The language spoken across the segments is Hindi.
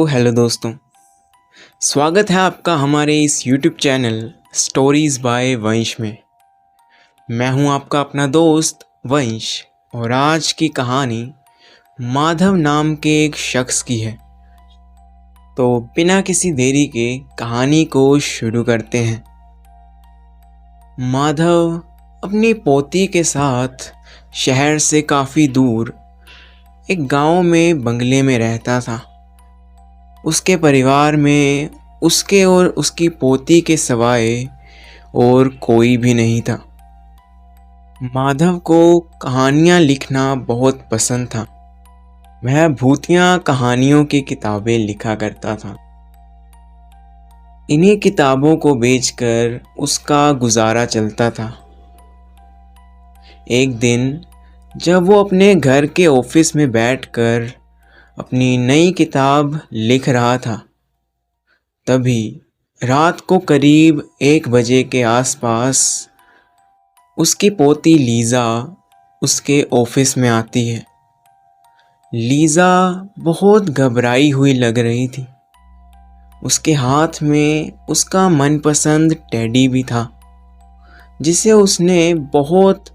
हेलो दोस्तों, स्वागत है आपका हमारे इस YouTube चैनल स्टोरीज़ बाय वंश में। मैं हूं आपका अपना दोस्त वंश और आज की कहानी माधव नाम के एक शख्स की है। तो बिना किसी देरी के कहानी को शुरू करते हैं। माधव अपनी पोती के साथ शहर से काफ़ी दूर एक गांव में बंगले में रहता था। उसके परिवार में उसके और उसकी पोती के सिवाय और कोई भी नहीं था। माधव को कहानियाँ लिखना बहुत पसंद था। वह भूतिया कहानियों की किताबें लिखा करता था। इन्हीं किताबों को बेचकर उसका गुजारा चलता था। एक दिन जब वो अपने घर के ऑफिस में बैठकर अपनी नई किताब लिख रहा था, तभी रात को करीब 1 बजे के आसपास उसकी पोती लीज़ा उसके ऑफिस में आती है। लीज़ा बहुत घबराई हुई लग रही थी। उसके हाथ में उसका मनपसंद टेडी भी था, जिसे उसने बहुत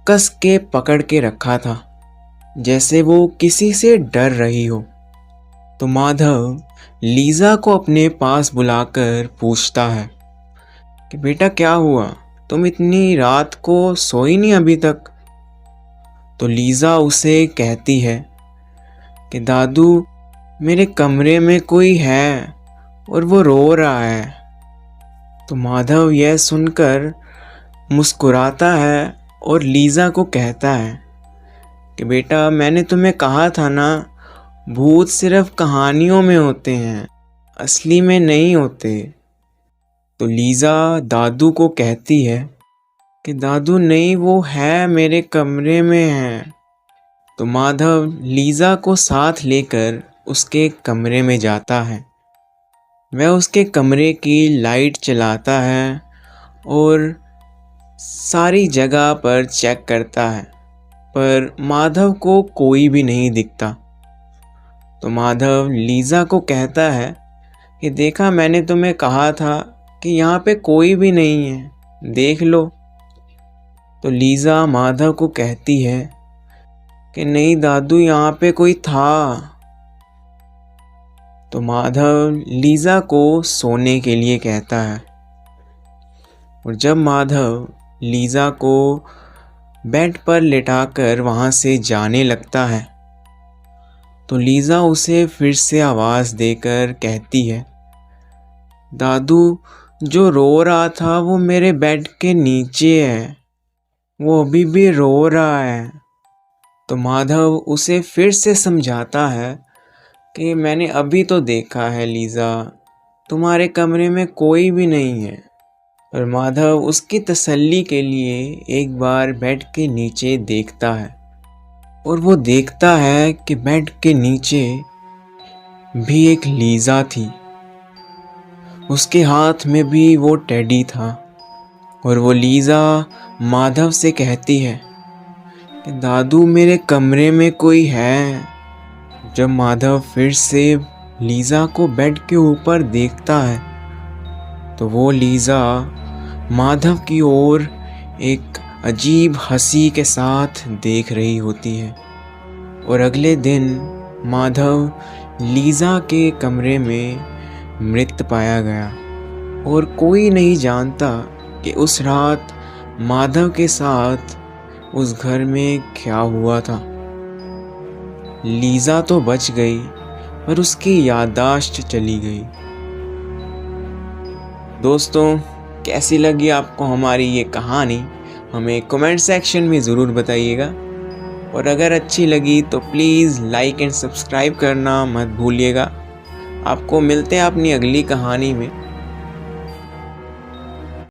कस के पकड़ के रखा था, जैसे वो किसी से डर रही हो। तो माधव लीज़ा को अपने पास बुलाकर पूछता है कि बेटा क्या हुआ, तुम इतनी रात को सोई नहीं अभी तक। तो लीज़ा उसे कहती है कि दादू, मेरे कमरे में कोई है और वो रो रहा है। तो माधव यह सुनकर मुस्कुराता है और लीज़ा को कहता है कि बेटा, मैंने तुम्हें कहा था ना, भूत सिर्फ कहानियों में होते हैं, असली में नहीं होते। तो लीज़ा दादू को कहती है कि दादू नहीं, वो है, मेरे कमरे में है। तो माधव लीज़ा को साथ लेकर उसके कमरे में जाता है। वह उसके कमरे की लाइट चलाता है और सारी जगह पर चेक करता है, पर माधव को कोई भी नहीं दिखता। तो माधव लीज़ा को कहता है कि देखा, मैंने तुम्हें कहा था कि यहाँ पे कोई भी नहीं है, देख लो। तो लीज़ा माधव को कहती है कि नहीं दादू, यहाँ पे कोई था। तो माधव लीज़ा को सोने के लिए कहता है और जब माधव लीज़ा को बेड पर लिटाकर वहाँ से जाने लगता है, तो लीज़ा उसे फिर से आवाज़ देकर कहती है, दादू, जो रो रहा था वो मेरे बेड के नीचे है, वो अभी भी रो रहा है। तो माधव उसे फिर से समझाता है कि मैंने अभी तो देखा है लीज़ा, तुम्हारे कमरे में कोई भी नहीं है। और माधव उसकी तसल्ली के लिए एक बार बेड के नीचे देखता है और वो देखता है कि बेड के नीचे भी एक लीज़ा थी। उसके हाथ में भी वो टेडी था और वो लीज़ा माधव से कहती है कि दादू, मेरे कमरे में कोई है। जब माधव फिर से लीज़ा को बेड के ऊपर देखता है, तो वो लीज़ा माधव की ओर एक अजीब हंसी के साथ देख रही होती है। और अगले दिन माधव लीज़ा के कमरे में मृत पाया गया और कोई नहीं जानता कि उस रात माधव के साथ उस घर में क्या हुआ था। लीज़ा तो बच गई, पर उसकी याददाश्त चली गई। दोस्तों, कैसी लगी आपको हमारी ये कहानी, हमें कमेंट सेक्शन में ज़रूर बताइएगा। और अगर अच्छी लगी तो प्लीज़ लाइक एंड सब्सक्राइब करना मत भूलिएगा। आपको मिलते हैं अपनी अगली कहानी में।